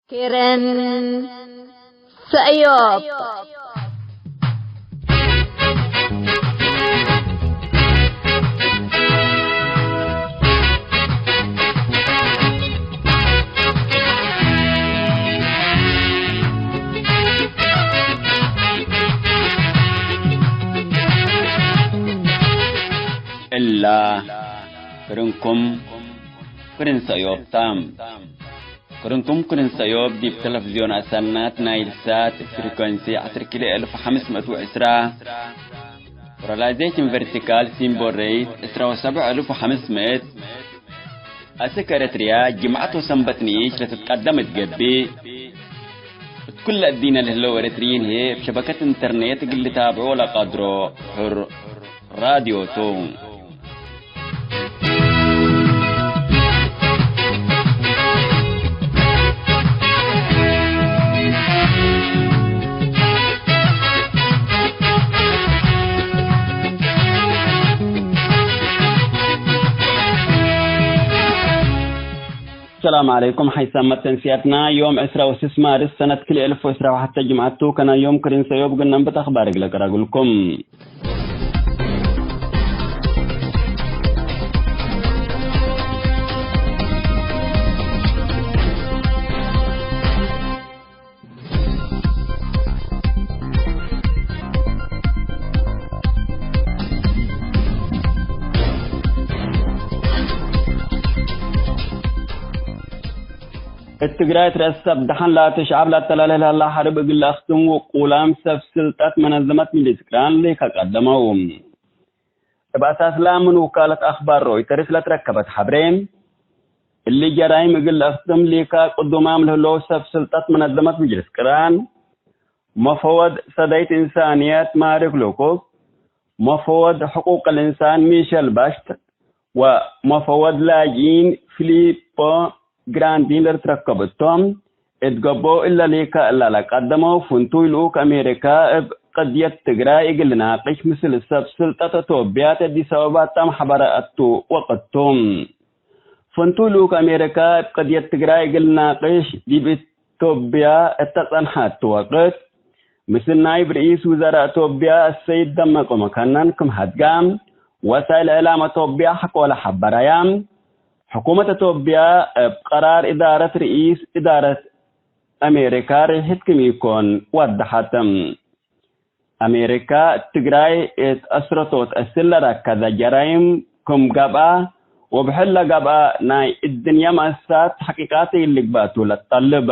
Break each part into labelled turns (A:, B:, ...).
A: كيرن سأيوب
B: إلا كرنكم كرن سأيوب تام كرنكم كرن سأيوب دي بتلفزيون أسنات نايل سات فريكونسي 10510 ورلايزيشن فيرتيكال سيمبول ريت 17500 السكرتريا جمعته سنبتنيش لتتقدم تقبي كل الدين اللي هو رترين هي بشبكة انترنت اللي تابعوا لقدره حر راديو توم السلام عليكم. حيثما تنسياتنا يوم 26 مارس سنة كل 1000 حتى جمعتو كان يوم كرين سيوب قلنا بتخبارك لك رجلكم. التجري ترسب دحن لا تشعب لا تلاله لا حرب قل أختم وقولام سلطات منظمات من الإسكران ليك قدمهم بأساس لا من وكالة أخبار رويترز لا تركبت حبرين اللي جرايم قل أختم ليك قدومام له سلطات منظمات من الإسكران مفوض سديت إنسانيات مارك لوكوف مفوض حقوق الإنسان ميشيل باشت ومفوض لاجين فيليبو جراندينر تركبتهم اتقبوا إلا ليك إلا لك قدموا فنتو يلوك أمريكا قضية تجرى يقل ناقش مثل سلطة توبيات دي سببات تم حبراتو وقتهم فنتو يلوك أمريكا قضية تجرى يقل ناقش دي بتوبيا التقنحات وقت مثل نائب رئيس وزراء توبيا السيد دمك ومكانن كم هدقام وسائل إعلام توبيا حق ولا حبرايام حكومة توبيا بقرار إدارة رئيس إدارة أمريكا رحتكم يكون وضحتم أمريكا تجراي أسرطوت أسلرة كذا جرائم كم قبا وبحل قبا ناي الدنيا مأسات حقيقاتي اللي قباتوا للطلب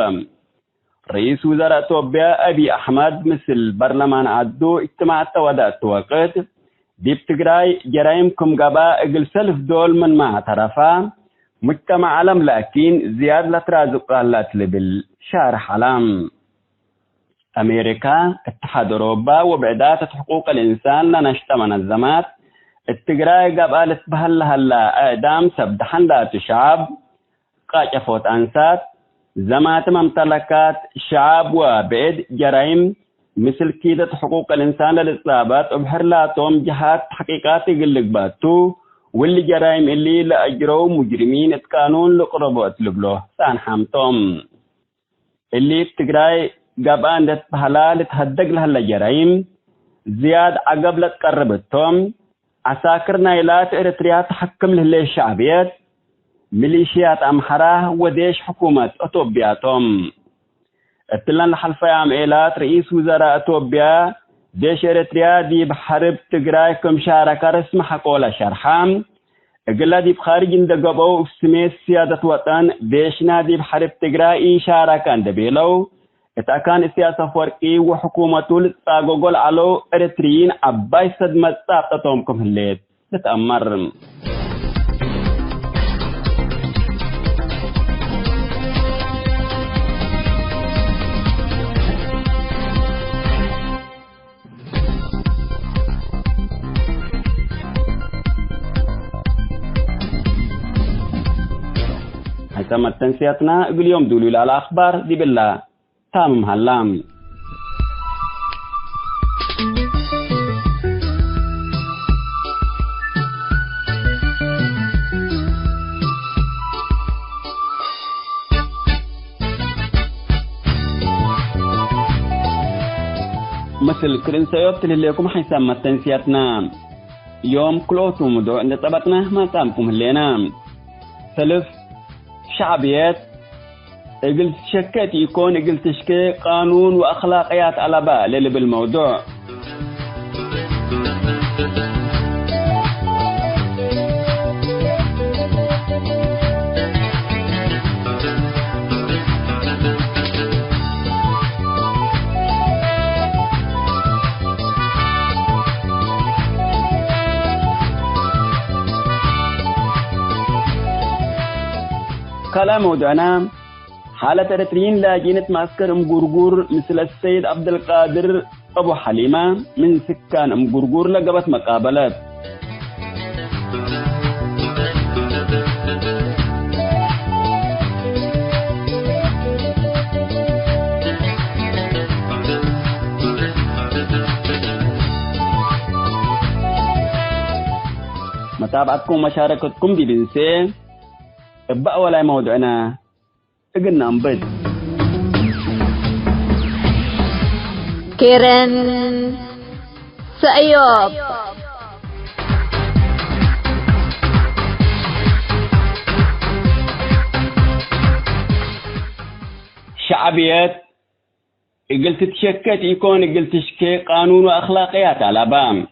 B: رئيس وزراء توبيا أبي أحمد مثل برلمان عدو اجتماعات ودات وقت دي بتجراي جرائم كم قبا اقل سلف دول من ما اعترفا مجتمع عالم لكن زيادة لترازق قالت بالشارح علام أمريكا اتحاد أوروبا وبعدات حقوق الإنسان لنشط منظمات التجراي قبالت بهلا أعدام سبدحن ذات شعب قاچفوت أنسات زمات ممتلكات شعب وبعد جرائم مثل كيدة حقوق الإنسان للإصابات وبحرلاتهم جهات حقيقات قلقباتو واللي جرائم اللي لأجروا مجرمين اتقانون لقربوا اتلبلوه سان حامتهم اللي تقراي قابان دت بحلال تهدق لها الجرائم زياد عقب لتقربتهم عساكر نايلات اريتريا تحكم له الشعبيات ميليشيات أمحرة وديش حكومة أتوبياتهم اتلان لحلفة عميلات رئيس وزراء أتوبيا ديش اريتريا دي بحرب تقراي كم شاركة رسم حقولة شرحام اقلا دي بخارج اندقبو سميس سيادة وطن ديشنا دي بحرب تقراي شاركة اندبيلو اتاكان السياسة فرقي وحكومته لتاقوغل علو اريتريين عباي صدمة تابتتهم كم هليت تتأمر تم تنسيتنا اليوم دولوا على الأخبار دي بالله تام هلام مثل كرنسيوت اللي لكم حيسام التنسياتنا يوم كلوتو مدعو نطبتنا ما تامكم اللينا ثالث شعبيات قلت شكات يكون قلت شكي قانون وأخلاقيات على بال اللي بالموضوع كلام موضوعنا حالة إريتريين لاجئين معسكر أمغورغور مثل السيد عبد القادر أبو حليمة من سكان أمغورغور لقبت مقابلات متابعتكم ومشاركتكم دي بنسي بقى ولا موضوعنا قلنا انبد
A: كيرن سأيوب
B: شعبيات قلت تشكت يكون قلت تشكي قانون وأخلاقيات على بام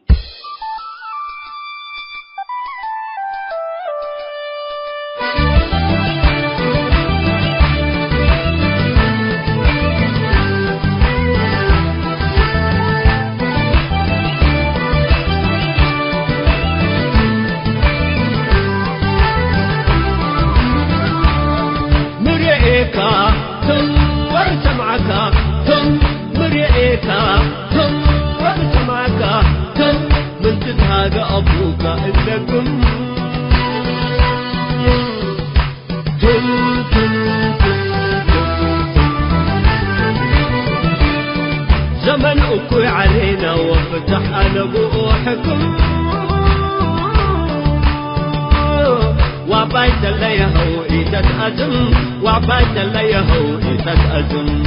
C: زمن أكوي علينا وفتح على بوحكم وعبايد اللي يهو إيدت أزم وعبايد اللي يهو إيدت أزم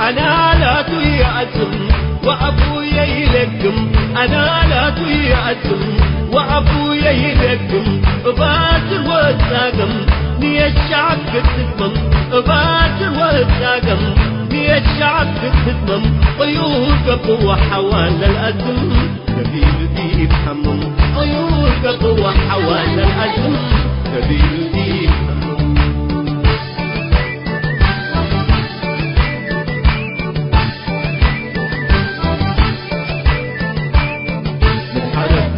C: أنا لا توي أزم وأبويا يلقم أنا لا توي أزم وأبويا يلقم باطل وساقم نية الشعب تتمم باطل وساقم نية الشعب تتمم طيور بقوة حوالي الأزم سبيل دي يفهمم طيور بقوة حوالي الأزم سبيل دي يفهمم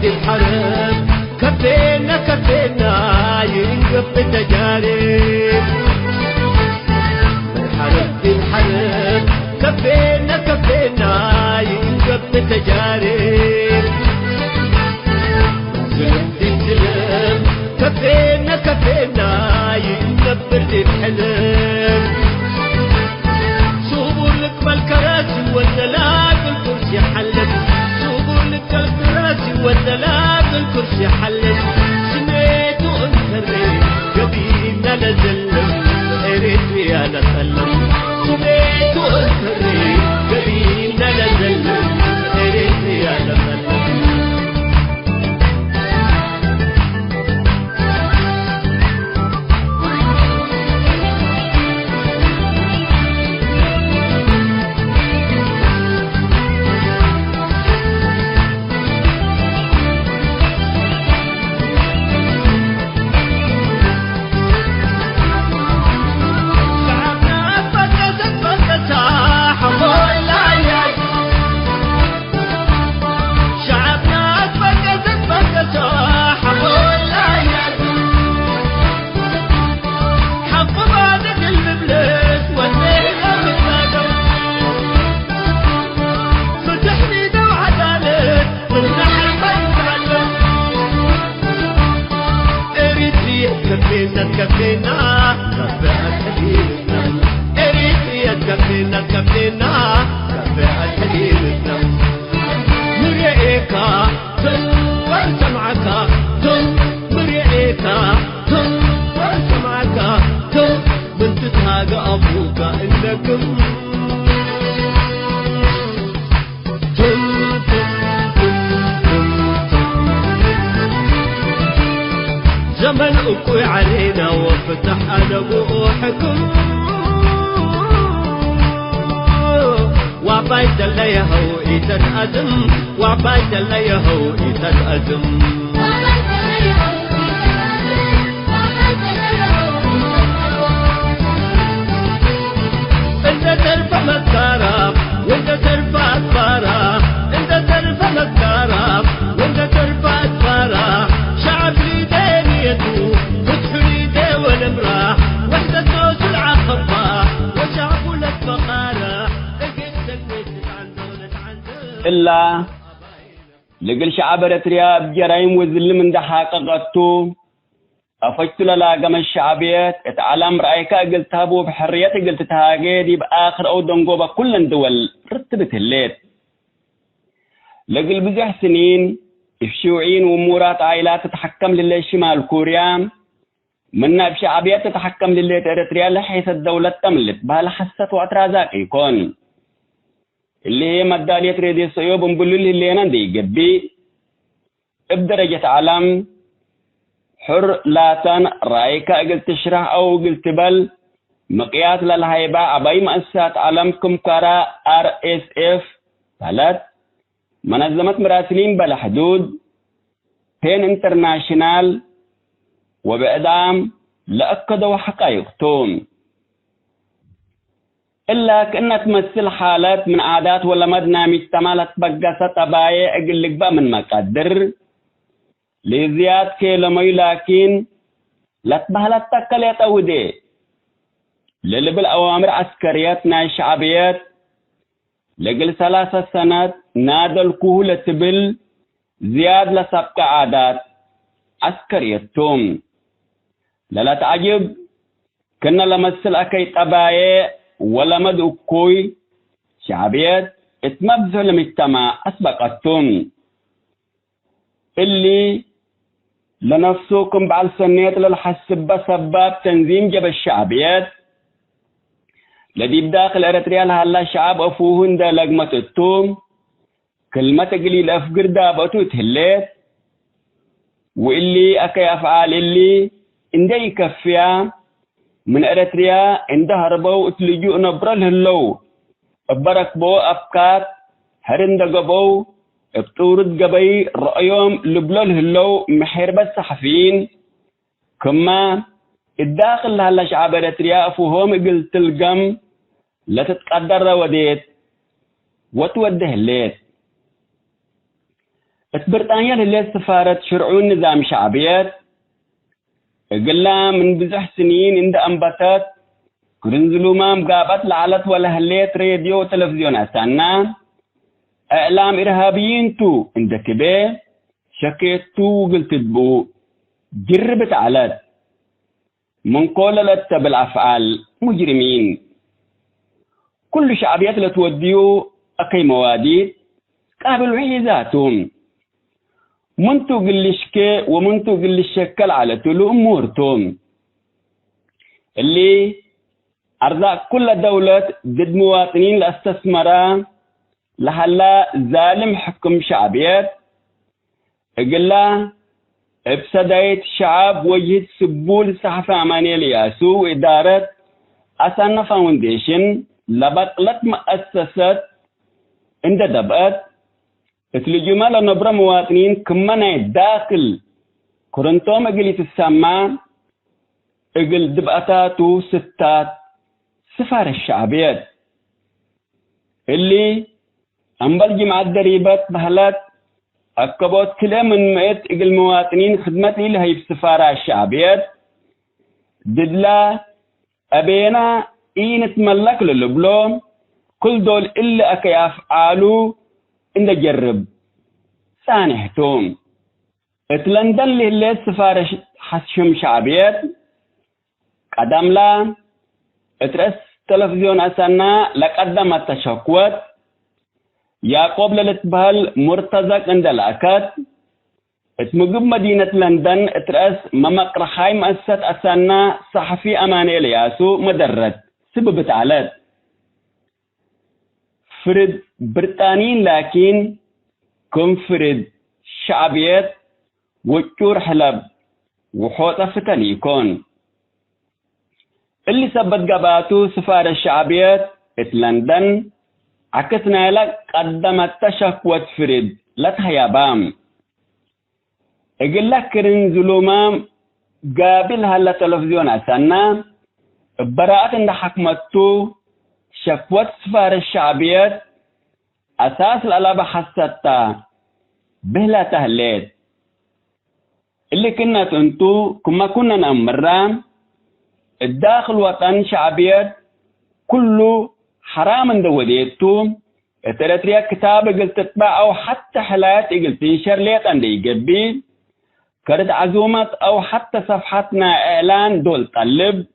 C: الحرب كفينا كفينا ينقف تجارب الحرب كفينا كفينا ينقف تجارب السلم كفينا كفينا ينقف الحلم صوبوا لك بالكراسي والدلاق الكرسي حلت صوبوا لك الكراسي والدلاق الكرسي حلت سميت وانكريت قبيلنا لزلم اريتريا لسلم سميت وانكريت قبيلنا لزلم اريتريا لسلم زمن أقوي علينا وفتح أنا حكم وعبايد اللي يهو إيتن أزم وعبايد اللي يهو إيتن أزم انت ترفع مكارب وانت ترفع أسفارة انت ترفع مكارب وانت ترفع أسفارة شعب ليدين يدو فتح ليدين والمراح وحدة توس العقبة وشعب لك فقارة
B: إلا لقل شعب إريتريا بجرايم وزلم من حققته أفجت للاقم الشعبيات اتعلم رأيك قلت هابو بحرية قلت تهاجيدي بآخر أو دنقوبة كل دول رتبت الليل لقل بزح سنين الشيوعيين وأمورات عائلات تتحكم للي شمال كوريا منا بشعبيات تتحكم للي إريتريا لحيث الدولة تملك بها حسة واعتراضات يكون اللي هي مدالية ريدي صيوب مبلول اللي نندي قبي بدرجة علم حر لاتن رايك قلت تشرح أو قلت بل مقياس للهيبة عباي مؤسسات علمكم كرا RSF ثلاث منظمة مراسلين بلا حدود بين انترناشنال وبإعدام لأكدوا حقائقتهم إلا كأنها تمثل حالات من عادات ولا مدنى مجتمعات بقصة طبايع أقول لك بقى من مقدر لزياد كلمة لكن لا تبهلت تكليت أودي للي بالأوامر عسكريات ناي شعبيات لقل 3 سنوات نادى الكهولة تبل زياد لسبق عادات عسكريتهم لا تعجب كنا لمثل أكي طبايع ولا مدعو كوي شعبيات اتمبزوا المجتمع أسبقتهم اللي لنفسكم بعد سنيت للحسب سباب تنظيم جب الشعبيات الذي بداخل إريتريا هلا شعب أفوهن دا لقمة التوم كلمة قليل أفقر دابتو تهليت واللي أكي أفعال اللي إنده يكفيا من إريتريا إنده هربو اتلجو نبرا الهلو أبرك بو أفكات هرند قبو بطورد قبي رأيهم لبلو الهلو محيرب الصحفيين كما الداخل هلا شعب إريتريا أفوهم قلت القم لا تتقدر وديت وتوده الليت بريطانيا الليت سفارة شرعون نظام شعبيات قلنا من بزح سنين عند أنباتات كرنزلو ما مقابت لعلت ولا هليت راديو وتلفزيون أسانا إعلام إرهابيين تو عند كبير شكيت تو قلت تبو جربت علت من قول لت بالأفعال مجرمين كل شعبيات اللي توديو أكي مواديد قابلوا عيزاتهم منتو قلشكي ومنتو قلشكل على تلو أمورتهم اللي أرزاق كل دولة ضد مواطنين لاستثمرا لحلا ظالم حكم شعبيات قلا ابسدايت شعب وجهد سبول صحفة أمانية لياسو وإدارة أسانا فاونديشن لبطلت مؤسسات عند دبقت اتلجمال نبرا مواطنين كمانا داخل كورنتوم اقل تسمى اقل دبقتاتو ستات سفارة الشعبيات اللي انبال جماعة دريبات بهلات أكبوت كلا من مئة اقل مواطنين خدمتي لهي بسفارة الشعبيات ددلا أبينا إين تملك للبلوم كل دول إلا أكي أفعالو إن جرب سانحتهم اتلندن اللي سفارة حسشم شعبيات قدم لا اترس تلفزيون أسانا لقدم التشكوت يعقوب للتبهل مرتزق عند الأكاد اتمقب مدينة لندن اترس ممقر خايم أسات أسانا صحفي أماني الياسو مدرد سبب تعالت فرد بريطانيين لكن كم فرد شعبيات وجور حلب وحوطة فتليكون اللي سبت قباتو سفارة الشعبيات لندن عكسنا لك قدمت تشكوة فرد لا تهيابام اقول لك كرن ظلومام قابل هلا تلفزيون عسانا براءة عند حكمتو شكوة سفارة الشعبيات أساس الألابة حسدتا بهلا تهليت اللي كنا تنتو كما كنا نأمرام الداخل وطن شعبيات كله حرام اندوديتو اتراتريا كتاب قلت تتبع أو حتى حالات قلت تنشر ليت عندي يقبي كرد عزومات أو حتى صفحتنا إعلان دول طلب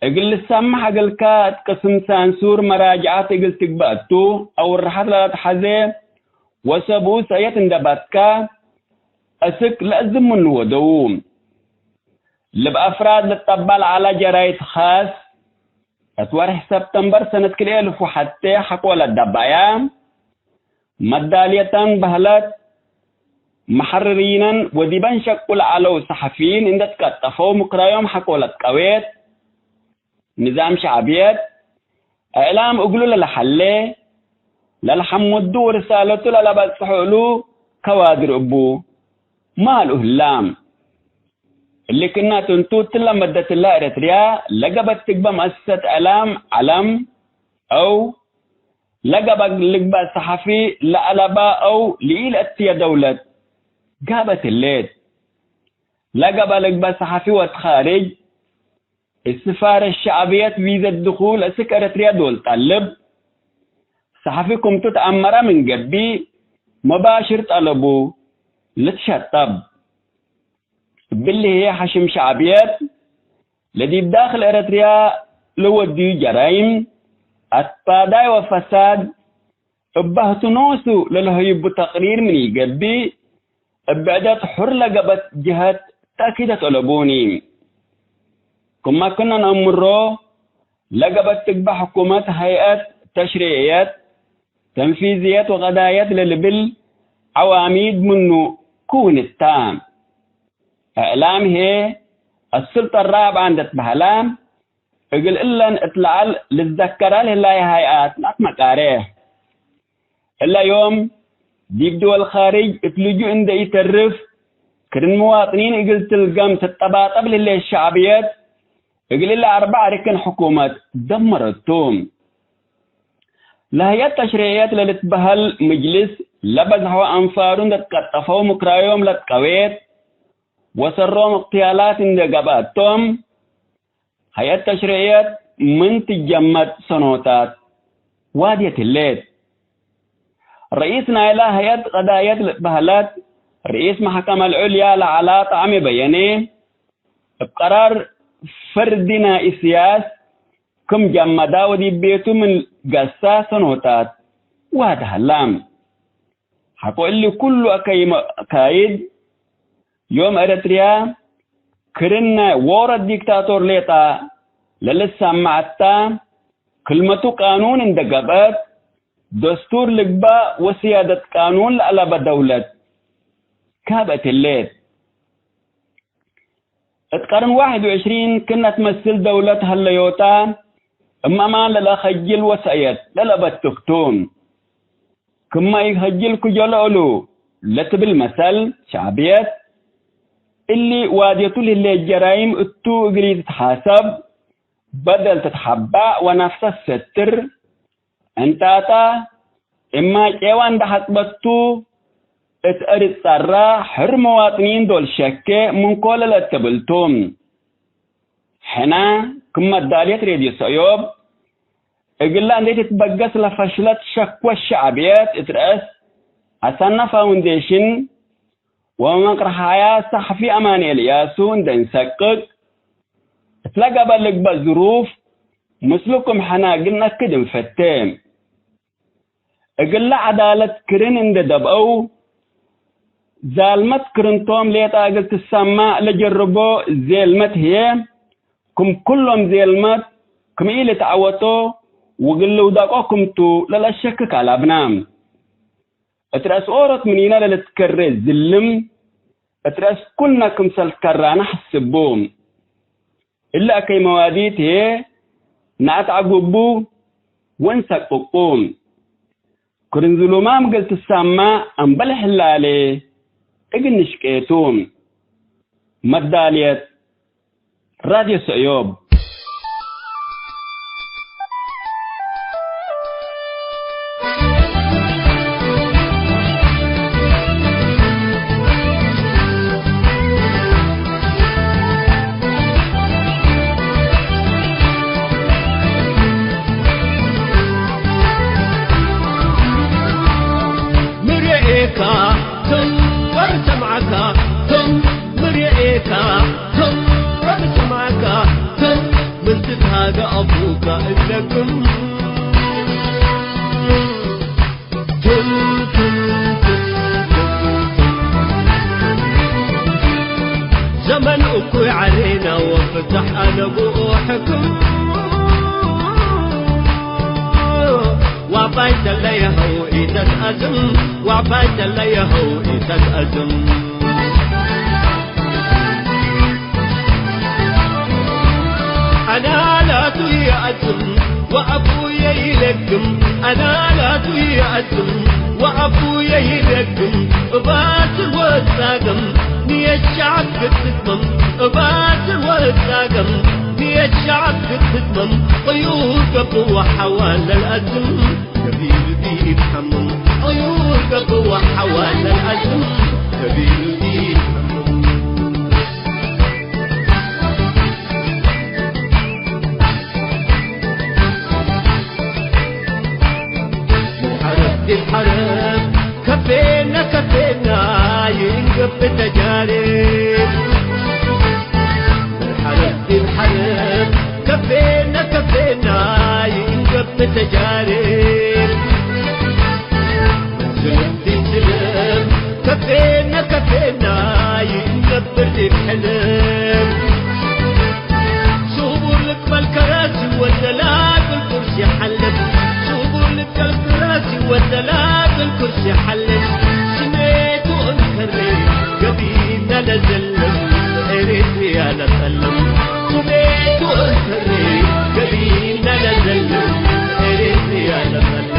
B: اقل السمح اقل كات قسم سانسور مراجعات اقل تقبأتو أو الرحات لا تحزي وسبو سيات اندباتك أسك لازم من ودوم لبأفراد للطبال على جرايد خاص اتوارح سبتمبر سنة كل ألف وحتى حقول الدبايا مدالية بهلت محررين وديبان شكل على صحفيين اندت كتفو مقرايوم حقولت قويت نظام شعبيات اعلام اقلوا للحلي للحمدو رسالته للبس حولو كوادر ابو مال اهلام اللي كنا تنتو تلا مدة الله اريتريا لقبت تقبى مؤسسة اعلام علم او لقبت لقبى صحفي لألبا او لإيل اتيا دولة قابت الليل لقبى صحفي وتخارج السفارة الشعبية فيزا الدخول اسك اريتريا دول طلب صحفيكم تتأمر من قبي مباشر طلبو لتشطب باللي هي حشم شعبيات الذي بداخل اريتريا لودي جرائم اتباداي وفساد ابهتنوسو للهيب تقرير من يقبي ابعدت حر لقبت جهات تأكيد طلبوني كما كنا نأمره لقبت تقبى حكومات هيئات تشريعيات تنفيذيات وغدايات للبل عواميد منه كون التام اعلام هي السلطة الرابعة عندت بهلام اقل إلا اطلع للذكرة لله هيئات نطمق عليه إلا يوم ديب دول الخارج اتلجوا عند يترف كرن مواطنين اقل تلقام تتباطب لله الشعبيات اقل إلا 4 ركن حكومات دمرتهم لهي التشريعيات اللي تبهل مجلس لبزحوا أنفارون تتقطفوا مكرايوم لتقويت وسرهم اغتيالات اندقاباتهم هي التشريعيات من تجمد سنوتات وادية الليل رئيسنا إلى هيئة قضايا البهلات رئيس محكمة العليا لعلى طعم بياني بقرار فردنا إسياس كم جمدا ودي بيتو من قصة سنوتات وهذا هلام حقول لي كل أكايد يوم اريتريا كرنا ورا الديكتاتور ليتا للسا معتا كلمة قانون اندقبت دستور لقبا وسيادة قانون لألبا دولة كابت الليل القرن 21 كنا تمثل دولة هالليوتا اما ما للأخجل وسيد للأبا التكتون كما يخجل كجلولو لتبل مثل شعبيات اللي واديته للي الجرائم اتو قريد تتحاسب بدل تتحبع ونفس الستر انتاتا اما كيوان ده حسبتو اتقرد صرا حر مواطنين دول شكة من كل الاتبلتهم حنا كما الدالية راديو سيوب اقلا اندي تتبقس لفشلت شكوى الشعبيات اترأس أسانا فاونديشن ومقر حياة صحفي أماني الياسون دين سقق اتلقى بالك بظروف مثلكم حنا قلنا كدم فتام اقلا عدالة كرين اند دبقو زالمت كرنتوم ليتا قلت السماء لجربو زيلمت هي كم كلهم زيلمت كم إلي تعوتو وقلوا داقوكم تو لا شكك على ابنام اتراس اورت منينا للتكرز زلم اتراس كلنا كمسل كرانا حسبوم إلا كي مواديت هي نعت عقبو وانسك قوم كرنزلو مام قلت السامة انبلح اللالي اقن شكيتوم مدالية راديو سعيوب
C: زمن أكوي علينا وفتح أنا بوحكم وعبايت اللي يهو إيدك أزم وعبايت اللي يهو إيدك أزم أنا لا توي أزم وأبويا يلكم أنا لا توي أزم وأبويا يلكم بات الوزاقم نية الشعب تتمم بات الوزاقم نية الشعب تتمم طيور قبوة حوال الأزم كبير دي بحمم طيور قبوة حوال الأزم كبير دي بحمم الحرب كفينا كفينا ينقب تجارب الحرب كفينا كفينا ينقب تجارب سلم كفينا كفينا ينقب الحلم صبور لك بالكراسي والدلال بالكرسي حلب صبور لك الكراسي والدلال بالكرسي حلب سميت وانكري قبينا لزلم اريتريا لسلم سميت وانكري قبينا لزلم اريتريا لسلم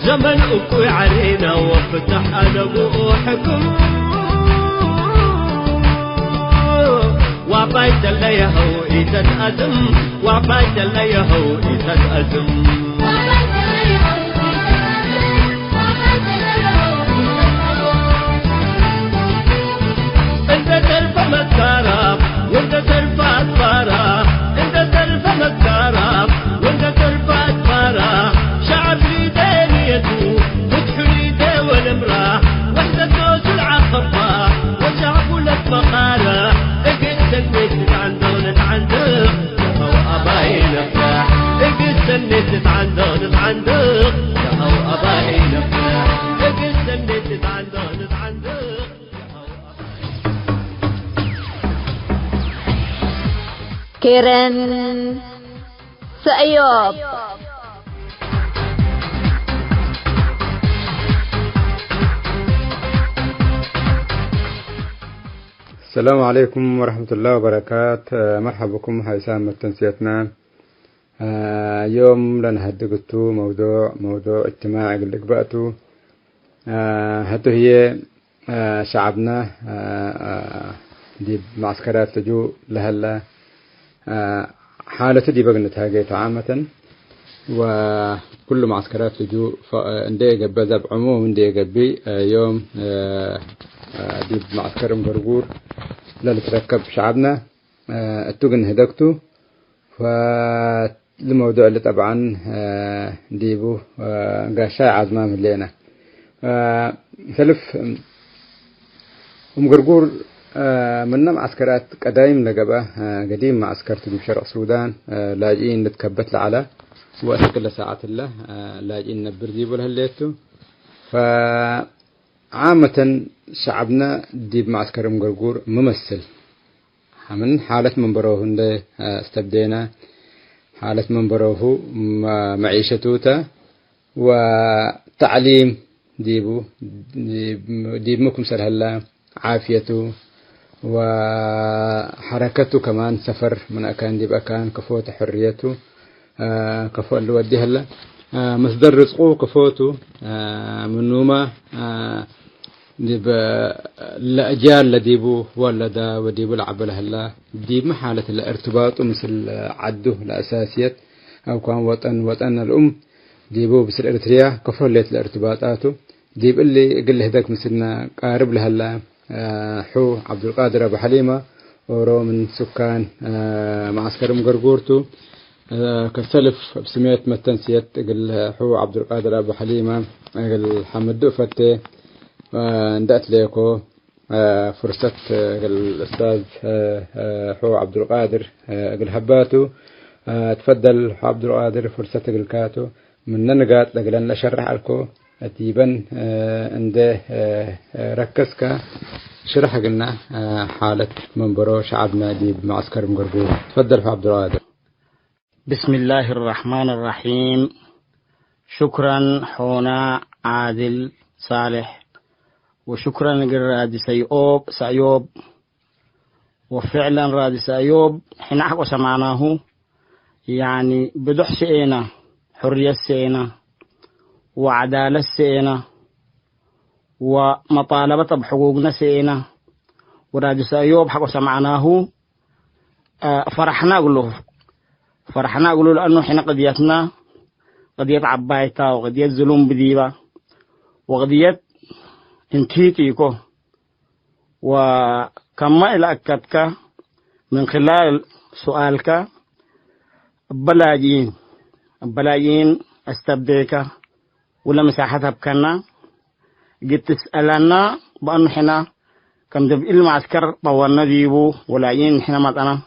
C: زمن أكوي علينا وفتح أنا بوحكم وعبايت اللي يهو إيدك أزم وعبايت اللي يهو إيدك أزم انت ترفع مكارب وانت ترفع أطفارا انت ترفع مكارب وانت ترفع أطفارا شعب ليدين يدو فتحوا ليدي والمراه وحدة توز العقبة وشعب لك مقارة اقد سنيت عندون عندك هو أباين افراح اقد سنيت
A: كيرن سأيوب.
D: السلام عليكم ورحمة الله وبركاته. مرحبا بكم هيثم التنسيتنا. يوم لنهدقتو موضوع اجتماعي اللي قبأتو هاتو هي شعبنا دي معسكرات لجوء لهلا حالة دي بقنتها جيت عامة، وكل معسكرات لجوء اندي قبل ذب عموم اندي قبي يوم دي معسكر مقرقور لا تركب شعبنا التوغن هدقتو. فالموضوع اللي طبعا ديبو قاشا عزمام اللينا ثلث مقرقور من معسكرات قدايم لقبة قديم معسكر تجيب شرق السودان لاجئين نتكبت لعلى وقت كل ساعات الله لاجئين نبر ديبو لهالليتو. فعامة شعبنا ديب معسكر مقرقور ممثل من حالة منبروه اللي استبدينا حالة منبروه معيشتوتا وتعليم ديب مكم سر هلا عافيته وحركته كمان سفر من أكان ديب أكان كفوت حريته كفو اللي ودي هلا مصدر رزقه كفوته من نومه ديب الأجيال لديبو ولدا وديبو العبله هلا ديب محالة الارتباط مثل عده الأساسيات أو كان وطن الأم ديبو بس الإريتريا كفو ليت الارتباطاته ديب اللي قل هداك مثلنا قارب لهلا حو عبد القادر أبو حليمة ورو من سكان معسكر مقرقورتو كسلف بسميت متنسيت قل حو عبد القادر أبو حليمة قل حمد فتة ندأت ليكو فرصة الأستاذ حو عبد القادر قل هباتو تفضل حو عبد القادر فرصة قل كاتو من ننقات لقلن أشرح لكو أتيبا عنده ركزك شرح قلنا حالة منبرو شعبنا دي بمعسكر مقرقور. تفضل حو عبد القادر.
E: بسم الله الرحمن الرحيم. شكرا حونا عادل صالح، وشكرا لرادي سأيوب وفعلا رادي سأيوب حين حق سمعناه يعني بدح سئنا حرية سئنا وعدالة سئنا ومطالبة بحقوقنا سئنا، ورادي سأيوب حق سمعناه فرحنا أقوله لأنه حين قضيتنا قضية عبايتا وقضية ظلم بديبة وقضية انتيتيكو، وكما إلى أكدك من خلال سؤالك بلاجين استبديك ولا مساحتها بكنا قد تسألنا بأنه حنا كم دب المعسكر طورنا ديبو ولاجين حنا مطنا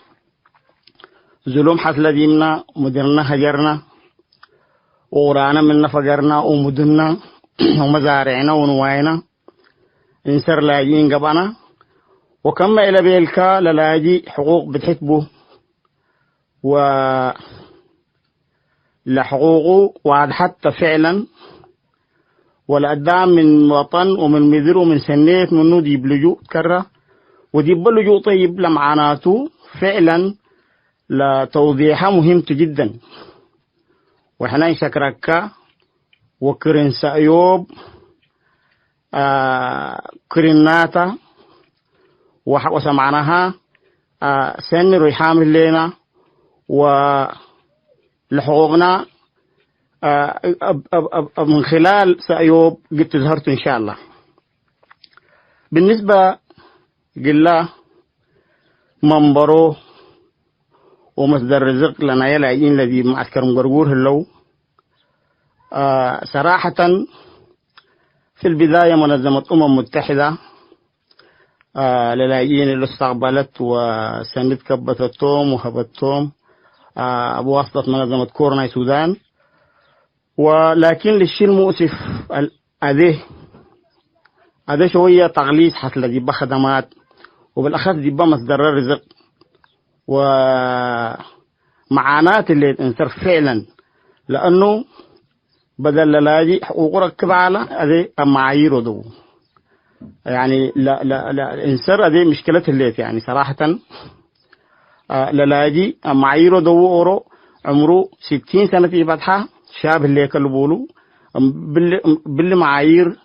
E: ظلم حصل ديمنا مدرنا هجرنا ورانا من فجرنا ومدنا ومزارعنا ونواينا إنسر لاجين قبنا، وكما إلى بيلكا للاجي حقوق بتحسبه لحقوقه وعد حتى فعلا والأدام من وطن ومن مذر ومن سنيت منه ديب لجوء تكرر وديب لجوء طيب لمعاناته فعلا لتوضيحها مهمة جدا. وحنا نشكرك وكرن سأيوب كرناتا وسمعناها سن ريحام لنا ولحقوقنا من خلال سأيوب قد تظهرت إن شاء الله. بالنسبة قلنا منبرو ومصدر رزق لنا يلاقين الذي معسكر مقرقور هلو صراحة في البداية منظمة متحدة للاجئين اللي استقبلت وسندت كبتتهم وهبتهم بواسطة منظمة كورناي سودان، ولكن للشيء المؤسف هذا شوية تغليظ حصل جيبا خدمات وبالأخص جيبا مصدر الرزق ومعاناة اللي انصر فعلا، لأنه بدل لاجي حقوق ركب على هذه معايير ودو يعني لا انصر هذه مشكلة اللي يعني صراحة للاجي معايير ودو أورو عمره 60 سنة في فتحة شاب اللي يكلبولو بالمعايير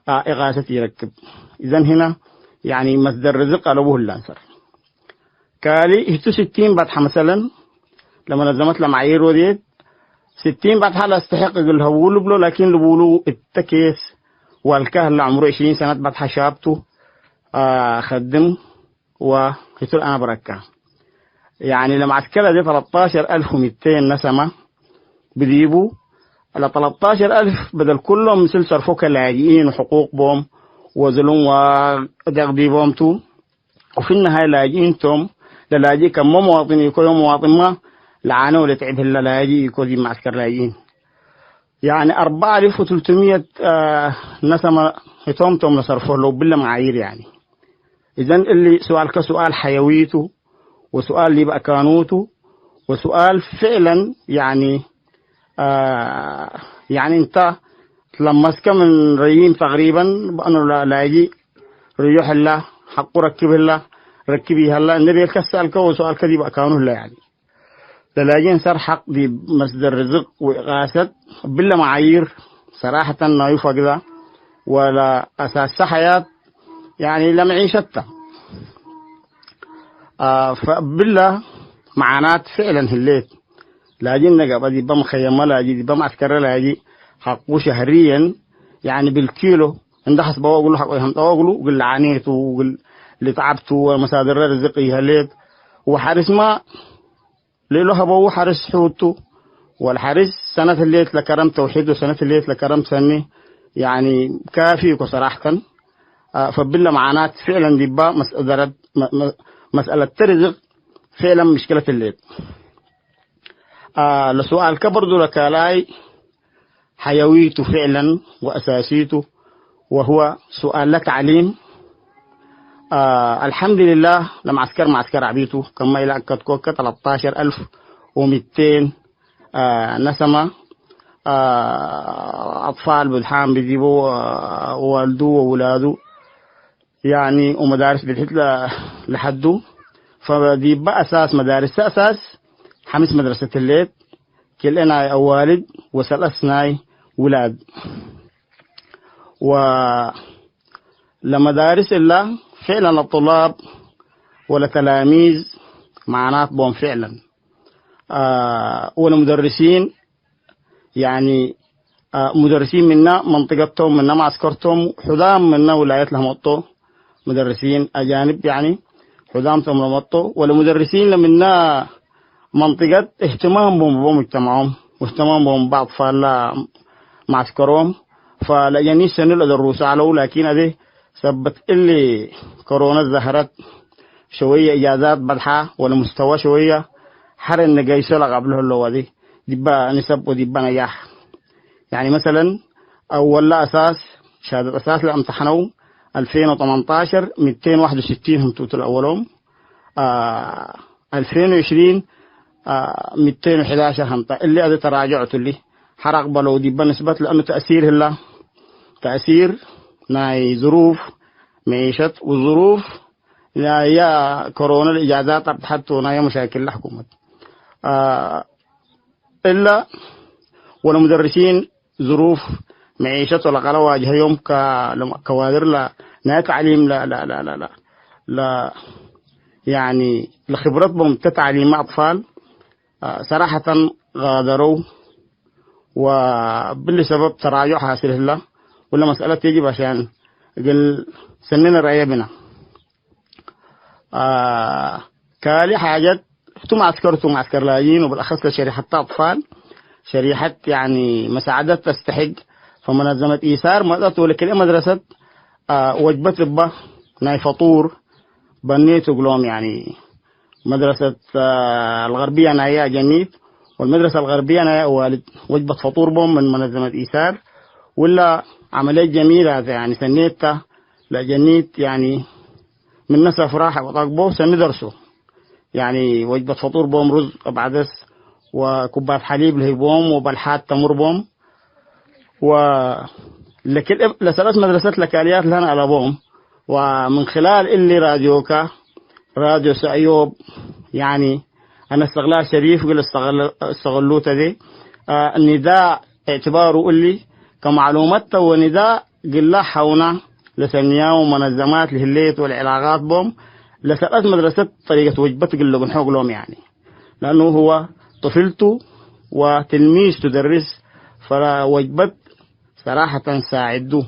E: إغاثة يركب. إذن هنا يعني مصدر رزق ألوه اللانسر كالي هتو 60 فتحة مثلا لما نظمت لمعايير وديت 60 فتحة لا استحق الهبولو بلو، لكن لبولو التكيس والكهل عمره 20 سنة فتحة شابته خدم وهتو الآن بركة. يعني لما عسكرة دي 13,200 نسمة بديبوا على 13,000 بدل كلهم مثل صرفوك اللاجئين وحقوق بهم وظلم ودغدي بهم تو، وفي النهاية لاجئين توم للاجئ كم مواطن يكون مواطن ما لعانه ولتعب اللاجئ يكون دي معسكر لاجئين. يعني 4,300 نسمة هتوم توم لصرفوه لو بلا معايير يعني. إذن اللي سؤال كسؤال حيويته وسؤال اللي بقى كانوته وسؤال فعلا يعني يعني انت تلمسك من ريين تقريبا بأنه لا يجي ريوح الله حقه ركبه الله ركبيه الله النبي الكسالك وسؤال كذي بقى كانوه الله يعني لا صار حق دي مصدر رزق وإغاثة بلا معايير صراحة ما يوفق ذا ولا أساس حياة يعني لا معيشتها. فبالله معانات فعلا هليت لاجين نقابة دي بام خيمة لاجي دي بام عسكرة لاجي حقه شهريا يعني بالكيلو عند حسب أقوله حقه هم أقوله قل عانيته وقل اللي تعبته ومصادر رزقي هليت وحارس ما ليله هبوه حارس حوته والحارس سنة الليت لكرم توحيد وسنة الليت لكرم سنة يعني كافي وصراحة. فبالله معانات فعلا دي با مسألة ترزق فعلا مشكلة الليل. لسؤال كبرد لك لاي حيويته فعلا وأساسيته وهو سؤال لتعليم. الحمد لله لما معسكر عبيته كما إلى كتكوكة 13,200 نسمة أطفال بالحام بيجيبوا والده وولاده يعني ومدارس بتحت لحده. فدي بقى أساس مدارس أساس 5 مدرسة الليل كلنا أوالد وثلاث ولاد ولمدارس الله فعلا الطلاب ولا تلاميذ معنات بهم فعلا والمدرسين يعني مدرسين منا منطقتهم منا معسكرتهم حدام منا ولايات لهم الطو مدرسين أجانب يعني حدامتهم لهم الطو والمدرسين لمنا منطقة اهتمام بهم مجتمعهم واهتمام بهم بعض فلا معسكرهم فلا يعني سنة الدروس على لكن هذه سبت اللي كورونا ظهرت شوية إجازات بدحة ولا مستوى شوية حرن نجيسة قبله اللي دي دبا نسب ودبا نجاح. يعني مثلا أول أساس شهادة أساس لامتحنوا 2018 261 هم توت الأولهم 2020 211 هم اللي هذا تراجعت اللي حرق بلو دبا نسبة لأنه تأثير الله تأثير ناي ظروف معيشة وظروف يا كورونا الإجازات حتى ناي مشاكل الحكومة إلا والمدرسين ظروف معيشة ولا قالوا واجه يوم كوادر لا تعليم لا يعني لخبرات بهم تتعليم أطفال صراحة غادروا وبالسبب تراجع حاصل الله ولا مسألة تجي عشان قل سنين رأي بنا كالي حاجات ثم عسكر لاجين وبالأخص لشريحة أطفال شريحة يعني مساعدات تستحق. فمنظمة إيثار مدت ولكل مدرسة وجبت ربا ناي فطور بنيت وقلوم يعني مدرسة الغربية نايا جنيد والمدرسة الغربية نايا والد وجبة فطور بهم من منظمة إيثار ولا عملية جميلة يعني سنيتها لجنيت يعني من نسف راحة وطاقبه سندرسه يعني وجبة فطور بوم رز بعدس وكوباية حليب اللي هي بوم وبلحات تمر بوم لكن لسلس مدرسة لكاليات لنا على بوم. ومن خلال اللي راديو سأيوب يعني أنا استغلال شريف قل استغلوته دي النداء اعتباره اللي كمعلومات ونداء قل حونا لسنيا ومنظمات لهليت والعلاقات بهم لسألت مدرسة طريقة وجبة قل بنحوق لهم يعني لأنه هو طفلته وتلميذ تدرس فلا وجبة صراحة ساعدوه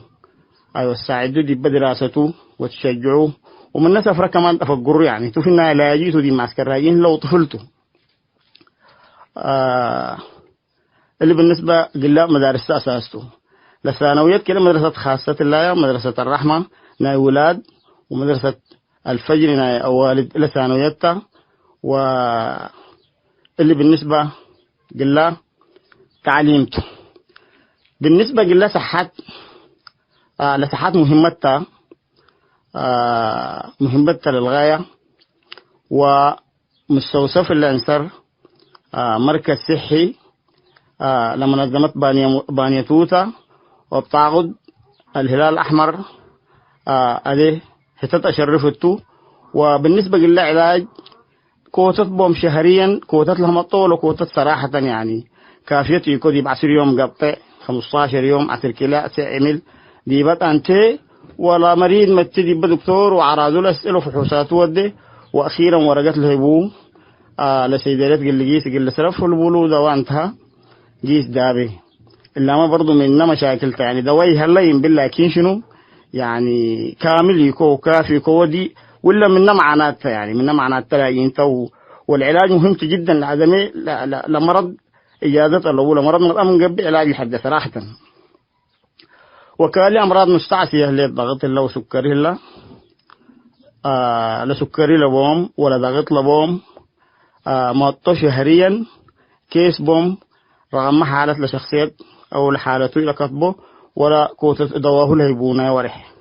E: أيوة ساعدوه دي بدراسته وتشجعوه ومن نسفر كمان تفقروا يعني تفلنا لا يجيتوا دي معسكراجين لو طفلته اللي بالنسبة قل مدارس أساسته للثانويات كده مدرسة خاصة الله مدرسة الرحمة ناي ولاد ومدرسة الفجر ناي أوالد لثانويتها واللي بالنسبة قل تعليمته بالنسبة قل صحات لصحات مهمتها مهمتها للغاية ومستوصف العنصر مركز صحي لمنظمة بانيتوتا وبتعقد الهلال الأحمر عليه هتت أشرفته. وبالنسبة للعلاج كوتت بوم شهريا كوتت لهم الطول وكوتت صراحة يعني كافية يكون بعشر يوم قبطة 15 يوم عشر كلا تعمل ديبت أنتي ولا مريض متدي بدكتور وعراضوا له أسئلة فحوصات وده وأخيرا ورقت له يبوه لسيدات قل جيس قل سرف البولو دوانتها جيس دابي إلا ما برضو مننا مشاكل يعني دواي هلا ينبل لكن شنو يعني كامل يكو كافي يكو دي ولا مننا معناتها يعني مننا معناتها تلاقين تو والعلاج مهم جدا لعدمي لمرض إجازة الأولى مرض من قبل علاج الحد صراحة. وكالي أمراض مستعصية للضغط الله وسكري الله لسكري لبوم ولا ضغط لبوم مطو شهريا كيس بوم رغم حالة لشخصيات أو لحالته لكتبه ولا كوتة دواه لهيبونا ورح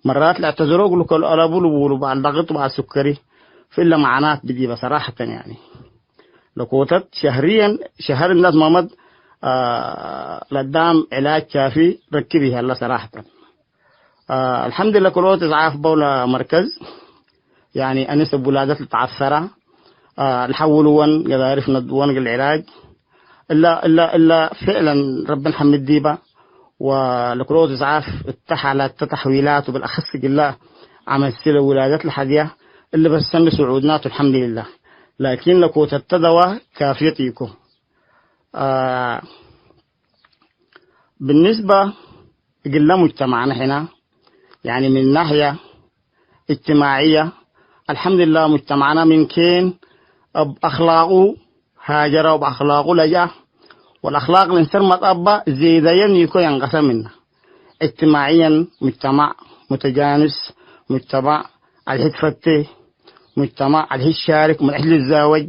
E: مرات لاعتذروا يقولوا كل ألابوا لبولوا بعد ضغط بعد سكري في إلا معنات بدي بصراحة يعني لكوتة شهريا شهر الناس مامد لدام علاج كافي ركبي هلا صراحة. الحمد لله كل وقت إضعاف بولا مركز يعني أنسب ولادات التعثرة الحولون قد عرفنا دوان العلاج إلا فعلا ربنا حمد ديبا ولكل وقت إضعاف اتحلت تحويلات وبالأخص قلا عمل سلة ولادات الحدية اللي بس سمي سعودنات الحمد لله لكن لكوت التدوى كافيتيكو. بالنسبة قلنا مجتمعنا هنا يعني من ناحية اجتماعية الحمد لله مجتمعنا من كين بأخلاقه هاجر وبأخلاقه لجأ والأخلاق الإنسان مطبع زيدين يكون ينقسم منه اجتماعيا مجتمع متجانس مجتمع الهدفتة مجتمع الشارك من أهل الزواج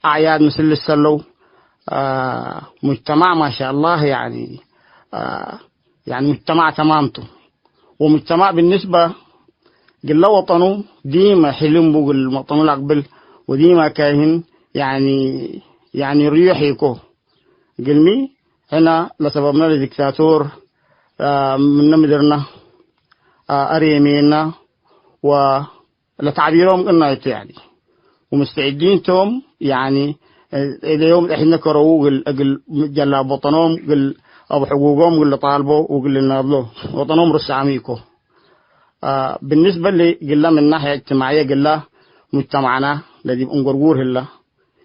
E: أعياد مثل السلو مجتمع ما شاء الله يعني يعني مجتمع تمامته ومجتمع بالنسبة قل وطنه ديما حلم بو الوطن الأقبل وديما كاهن يعني ريحيكو قلمي هنا لسببنا لديكتاتور من مدرنا أريمينا ولتعبيرهم قلنا يعني ومستعدين توم يعني اليوم احنا كروه قل جلا وطنهم قل أو حقوقهم قل طالبوا وقل ناضلوا وطنهم رس عميكو. بالنسبة لي قلنا من ناحية اجتماعية قلنا مجتمعنا الذي بنقرقور هلا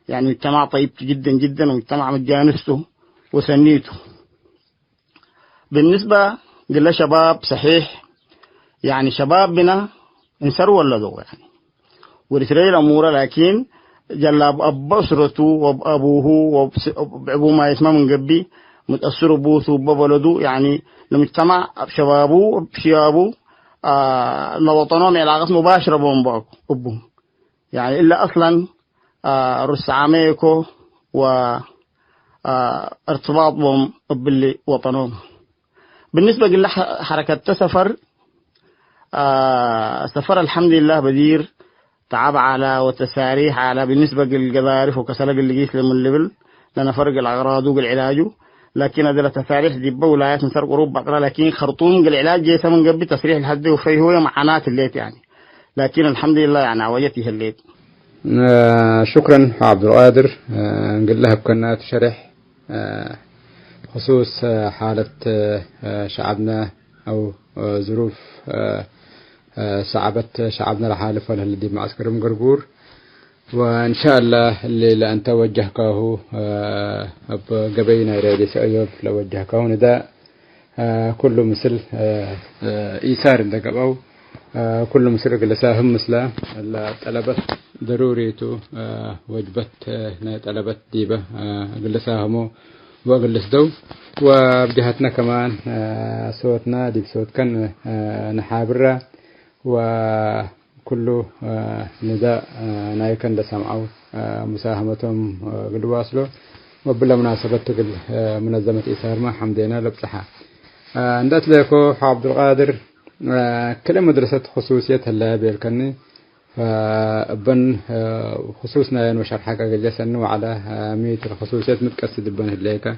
E: يعني مجتمع طيب جدا جدا ومجتمع متجانسته وسنيته. بالنسبة قلنا شباب صحيح يعني شبابنا انسروا ولدوا يعني ورسلوا الأمور لكن جلاب أب أسرته وأبوه وأبوه ما يسمى من قبي متأثر بوثه وببلده يعني المجتمع شبابه بشيابه لوطنهم علاقات مباشرة بهم أبوهم يعني إلا أصلا رس عميكو وارتباط بهم باللي وطنهم. بالنسبة قلنا حركة سفر سفر الحمد لله بدير تعب على وتساريح على بالنسبة للقذارف وكسلق اللي جيس لمن الليبل لنا فرق الأغراض والعلاج. لكن هذا تساريح دبا ولايات من شرق أوروبا، لكن خرطوم العلاج جيسا من قبل تسريح الحد وفيه هو معاناة الليت يعني. لكن الحمد لله يعني عوجته الليت.
D: شكرا عبد القادر. نقول لها بكنا تشرح خصوص حالة شعبنا أو ظروف صعبت شعبنا لحالف ولا الذي معسكر مقرقور، وإن شاء الله اللي لأن توجهكه قبينا رئيس أيوب لوجهكه نداء كل مثل إيثار دقبو كل مثل قلساهم مثله طلبت ضروريته وجبت طلبت ديبه قلساهم وقلس دو وبجهتنا كمان صوتنا دي صوت كان نحابره وكله نداء نايكن لسمعوا مساهمتهم قلواصلو وبلا مناسبة منظمة إيثار ما حمدينا لبصحة. ندات لكو عبد القادر كل مدرسة خصوصية هلا بيلكني فبن خصوصنا إنه شرحك جلس إنه على ميت الخصوصيات متكسد بن هلاك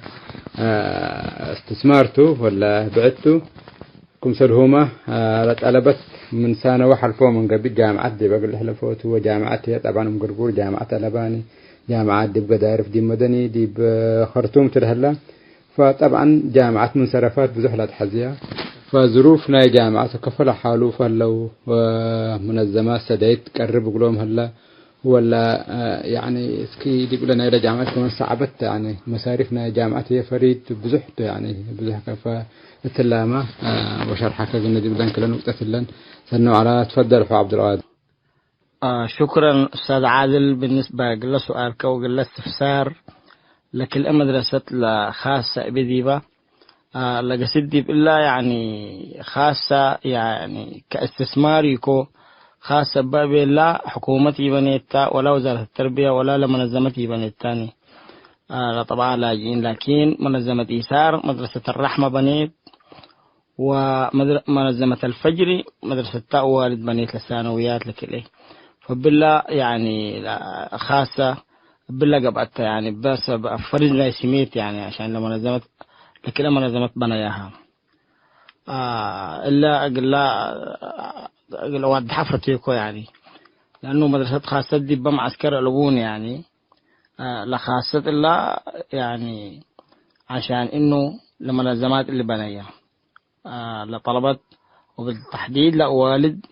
D: استثمارته ولا بعته كم سرهما طلبت من سنة وحرفوا من قبل جامعة دي بقول له فوت هو جامعتي طبعا مقرقور جامعة الأباني جامعة دي بقدارف دي مدني دي بخرطوم ترهلا. فطبعا جامعة منصرفات بزحلة حزية فظروفنا جامعة كفل حاله فلو منظمات سديت قرب قولهم هلا ولا يعني اسكي دي يقول لنا إلى جامعة كمان صعبت يعني مصاريفنا جامعة هي فريد بزحت يعني بزحك فالتلامة وشرحك قلنا دي بدان كلا نقطة لن سنو على تفضل أخو عبد القادر.
E: شكرا أستاذ عادل. بالنسبة قل سؤالك وقل استفسار لكل مدرسة خاصة بديبة لقصدي بالله يعني خاصة يعني كاستثمار يكو خاصة بابي لا حكومتي بنيتا ولا وزارة التربية ولا لمنظمتي بنيتاني لا طبعا لاجئين. لكن منظمة إيثار مدرسة الرحمة بنيت ومنظمة الفجر مدرسة والد بنيت للثانويات لكله. فبالله يعني خاصة بالله قبعت يعني بس فرز لا سميت يعني عشان لمنظمة لكل منظمة بناياها إلا أقل واد حفتيكو يعني لأنه مدرسة خاصة دي بمعسكر ألبون يعني لخاصة إلا يعني عشان إنه لمنظمات اللي بناياها لطلبت وبالتحديد لوالد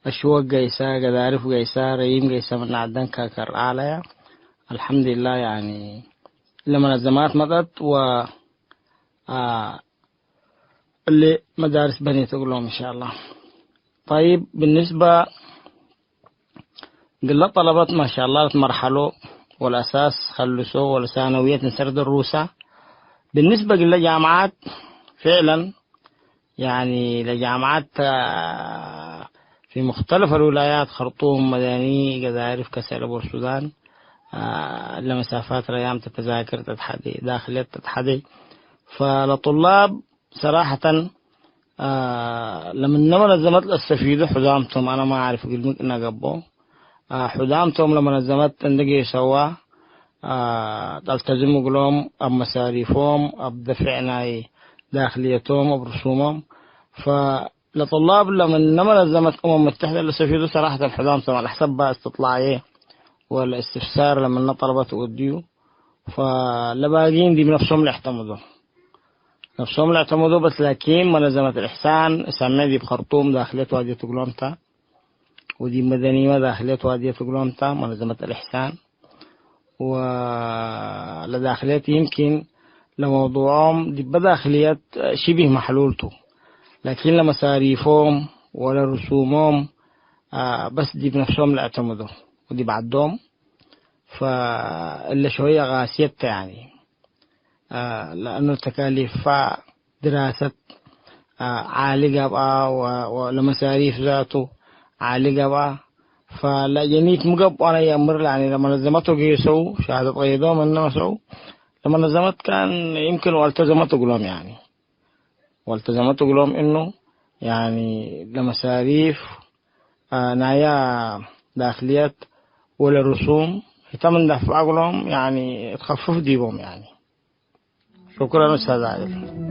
E: أشواق قيسا قذارف قيسا ريم قيسا من عدن كاكر عليا الحمد لله يعني لمنظمات مضت و اللي مدارس بنيت تقولهم إن شاء الله. طيب بالنسبة قلة طلبت ما شاء الله مرحلة والأساس خلصوا والثانويات نسرد الروسة. بالنسبة قلة جامعات فعلا يعني لجامعات في مختلف الولايات خرطوم مدني قذارف كسل والسودان لمسافات ريام تتذاكر تتحدي داخلية تتحدي. فلطلاب صراحة لما نظمت السفيدة حدامتهم أنا ما أعرف قلمك إنها قبو حدامتهم لما نظمت تندقي سوا تلتزموا قلهم أب مصاريفهم أب دفعنا داخليتهم أب رسومهم. فلطلاب لما نظمت متحدة للسفيدة صراحة حدامتهم على حسب استطلاعيه والاستفسار لما طلبت وديو. فلباقين دي بنفسهم اللي اعتمدوا بس. لكن منظمة الإحسان سمي دي بخرطوم داخلية وادية قلومتا ودي مدنية داخلية وادية قلومتا منظمة الإحسان ولداخلية يمكن لموضوعهم دي بداخلية شبه محلولته لكن لمصاريفهم ولا رسومهم بس دي بنفسهم اللي اعتمدوا ودي بعدهم. فإلا شوية غاسية يعني لأنه تكاليف دراسة عالية بقى ولمصاريف ذاته عالية بقى. فلا جنيت مقب أنا يأمر يعني لما نظمته قيسوا شهادة قيدهم إنما سو لما نظمت كان يمكن والتزمته قلهم يعني والتزمته قلهم إنه يعني لمصاريف نايا داخليات ولا رسوم يتم دفع لهم يعني تخفف ديبهم يعني. شكرا أستاذ عادل.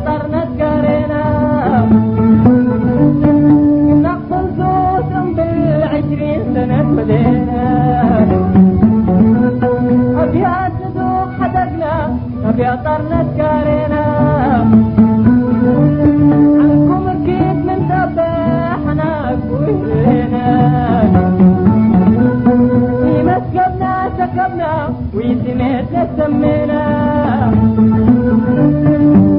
F: طرنا سكرنا نقبل صوتهم بال20 سنة بدينا أبيات ندوب حدقنا أبيات طرنا سكرنا عنكم أكيد من تباحنا كلنا مسكبنا سكبنا ويسميتنا سمينا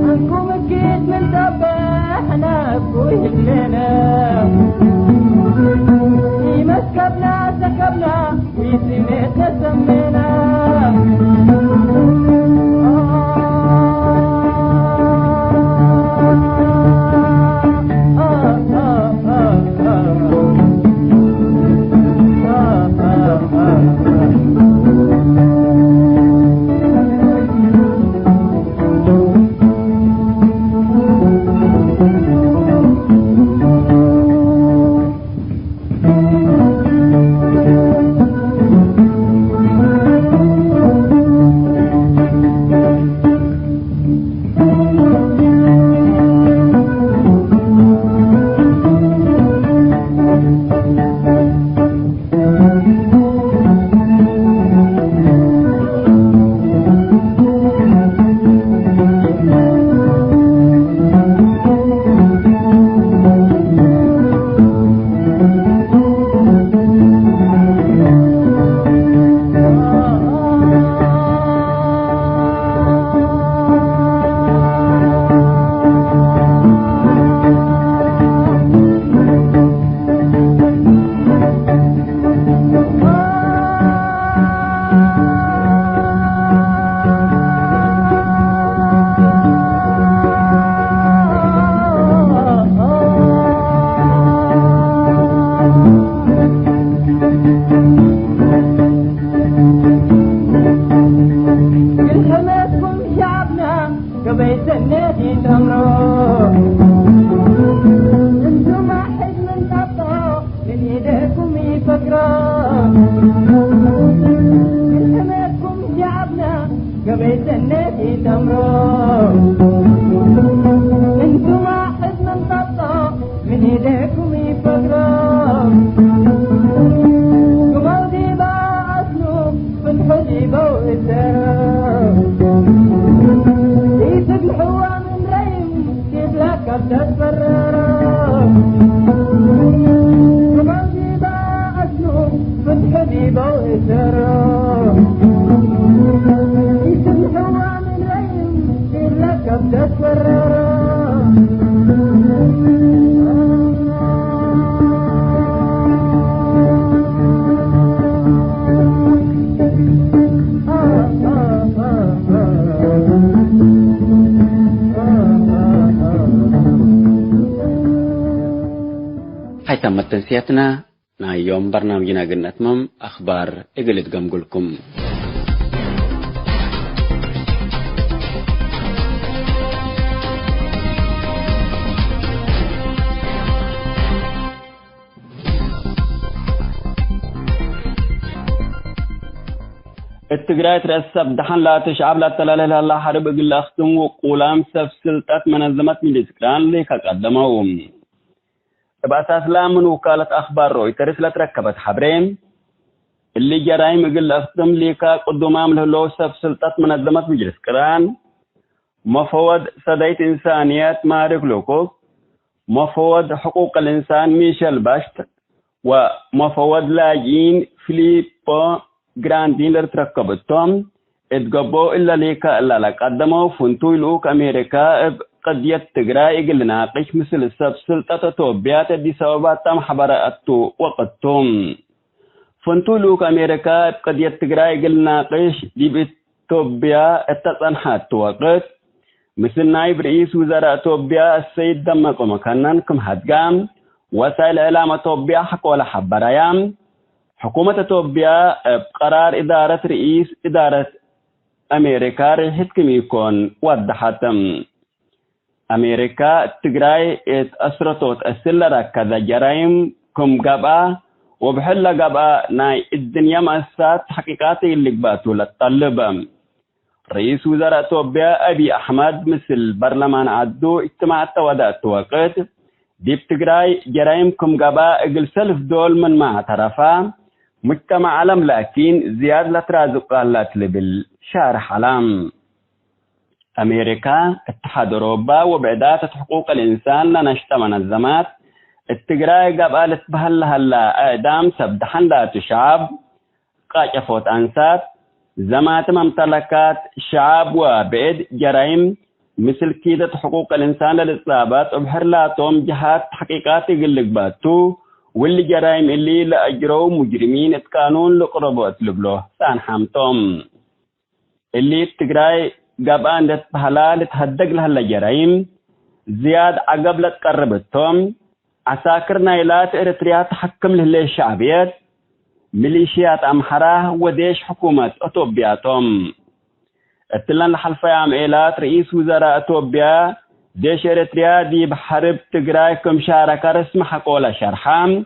F: عنكم أكيد من تباحنا كلنا مسكبنا سكبنا ويسميتنا سمينا قبيت النادي تمرو انتم واحد من تطو من ايديكم يفكروا الحماكم شعبنا قبيت النادي تمرو انتم واحد من تطو من ايديكم يفكروا قموا ديبا عسلوا فتحوا ديبا وإسروا الحوا من ريم كيف لك تتفرر كمان ديبا أسنو فتح ديبا وإسرار كيف الحوا من ريم كيف لك تتفرر
B: تم تنسيتنا يوم برنامجنا قلنا تمام أخبار إقلت قمقلكم التقرأت رأسب دحن لا تشعب لا تلاله الله حرب قل أختم وقولام سفسلتات منظمات من الإسكران ليك قدمهم بأساس لا من وكالة أخبار رويترز لا تركبت حبرين اللي جرايم قل أختم ليك قدومام له سفسلتات منظمات من الإسكران مفوض سديت إنسانيات مارك لوكوك مفوض حقوق الإنسان ميشيل باشت ومفوض لاجئين فيليبو جراندين لتركبتهم اتقبوا إلا ليك إلا لك قدموا فنتوي لوك أمريكا قضية تقرأي قل ناقش مثل سلطة توبيات دي سببات تم حبرأتو وقتهم فنتوي لوك أمريكا قضية تقرأي قل ناقش دي بتوبيا اتطنحات وقت مثل نائب رئيس وزراء توبيا السيد دمك ومكانن كم هدقام وسائل إعلام توبيا حق ولا حبرايام حكومة توبيا بقرار إدارة رئيس إدارة أمريكا رحتكم يكون وضحتم أمريكا تقرأي أسرطوت أسلرا كذا جرائم كم قبا وبحل قبا ناي الدنيا مأسات حقيقاتي اللي قباتو للطلبة رئيس وزراء إثيوبيا أبي أحمد مثل برلمان عدو اجتماع التوادات وقت ديب تجراي جرائمكم قبا اقل سلف دول من ما اعترفا مجتمع علم لكن زياد لترازق قالات لبل شارح علام أمريكا اتحاد أوروبا وبعدات حقوق الإنسان لنشت منظمات التجراي قبالت بهلا اعدام سبدحن لا تشعب قاشفوت أنسات زمات ممتلكات شعب وبعد جرائم مثل كيدة حقوق الإنسان للإصابات وبحرلاتهم جهات تحقيقات يقلق باتو واللي جرائم اللي لأجروا مجرمين القانون لقربوت لبلوه سان حامتهم اللي تقراي قابان لتبهلا لتهدق لها الجرائم زياد عقب لتقربتهم عساكر نايلات إريتريا تحكم له الشعبيات ميليشيات أمحرة وديش حكومة أثيوبياتهم اتلان لحلفة عام إيلات رئيس وزراء إثيوبيا ديش إريتريا دي بحرب تقراي كمشاركة رسم حقولة شرحام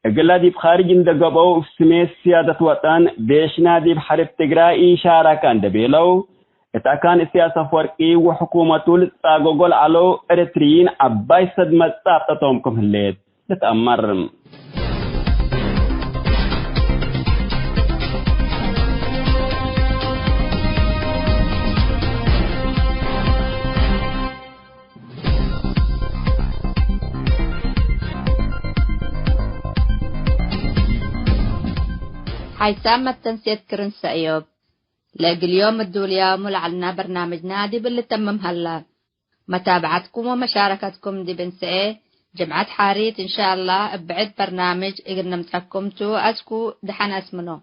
B: اقلا دي بخارج اندقبو في سميس سيادة وطن ديشنا دي بحرب تقراي شاركة اندبيلو اتاكان السياسة فرقي وحكومته لتاقوغل علو إريتريين عباي صدمة سابتتهم كمهليت تتأمر
A: حيثام التنسية كرنس أيوب لاقي اليوم الدولية ملعلنا برنامج نادي باللي تمم هلا متابعتكم ومشاركتكم دي بنسئة جمعة حاريت إن شاء الله بعد برنامج إقرنا متحكمتو أسكو دحنا اسمنو